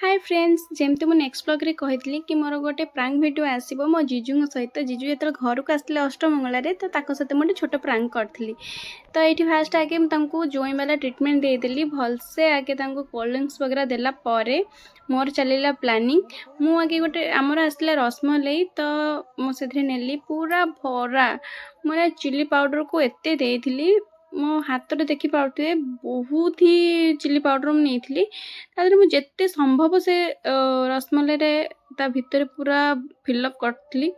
Hi friends जमती मुझे next blog रे कही कि मोर गोटे प्रांक भिडियो आसो मो जीजू सहित जीजू जो घर को आसते अष्टमंगल तो सहित मुझे छोट प्रांक करी तो ये फास्ट आगे मुझे जोई वाला ट्रिटमेंट देदेली भलसे आगे कोल्ड ड्रिंक्स वगैरह देलापर मोर चलला प्लानिंग मु आगे गोटे आमर आसला रसमलाई तो मुझे नेली पूरा भरा मैंने चिली पाउडर को एते देइथिली मो हाथ में देखी पारे बहुत ही चिली पाउडर मुझे मुझे संभव से रसमलाई ता भितर पूरा फिलअप करी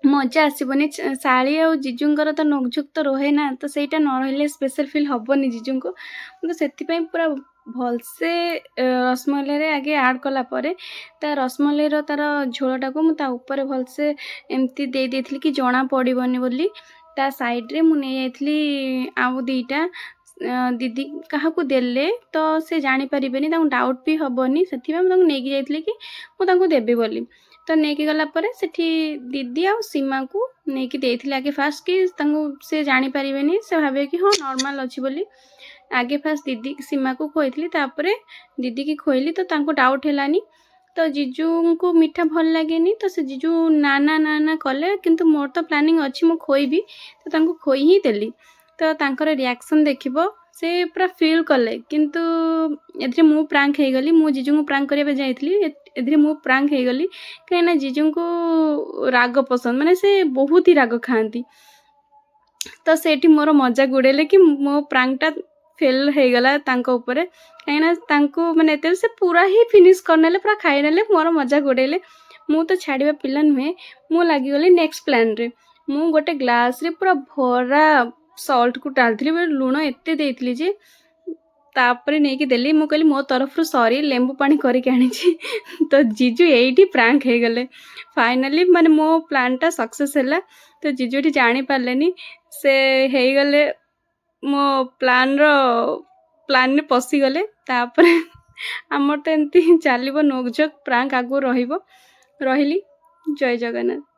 मजा आसबनी शाड़ी आ जीजूंर तो नोकझोक तो रहे ना तो सहीटा न रही स्पेशल फिल हेनी जीजू को तो से पूरा भलसे रसमलाई आगे ऐड कलापर ता रसमलाई तार झोलटा को मुझे भलसे एमती दे देथली कि जना पड़ोनी बोली ता साइड रे मुझे आउ दीटा दीदी क्या देले तो से जानी पारिबेनी डाउट भी हेनी से नहीं जाइए कि मुझे देवी बोली तो नहीं गलापर से दीदी आ सीमा को लेकिन देती आगे फास्ट कि से जानी पारिबेनी से भावे कि हाँ नॉर्मल अच्छी बोली आगे फास्ट दीदी सीमा को खोई तापर दीदी की खोईली तो डाउट हैलानी तो जीजू को मीठा भल लगे तो से जीजू ना ना ना ना कले किंतु मोर तो प्लानिंग अच्छी मु खोईबी तो खोई ही देली तो तांकर रिएक्शन देखिबो से पूरा फील कले किंतु एथरे मु प्रांक हे गली मु जीजू को प्रांक करबे जाइतली एथरे मु प्रांक हे गली कहीं जीजू को राग पसंद माने से बहुत ही राग खाती तो सेठी मोर मजा गुड़ेले कि मो प्रांकटा फेल हो गला ऊपर कहीं माने से पूरा ही फिनिश करने पूरा खाई ना मोर मजा गुड़ेले मु तो छाड़वा पिला नुहे मु लगिगली नेक्स्ट प्लान रे मु गोटे ग्लास रे पूरा भरा सॉल्ट को डालती लुण एते देती जे तापर नहीं देली मु कहली मो तरफ रु सॉरी लेंबू पानी करके आनी तो जीजू यही प्रांक हो गले फाइनली माने मो प्लानटा सक्सेस है तो जीजू ये जानी पार्लेनी से हो गले मो प्लान ने पशिगले तापर आमर तो एमती चलो नोकझोक प्रांक आगु रही जय जगन्नाथ।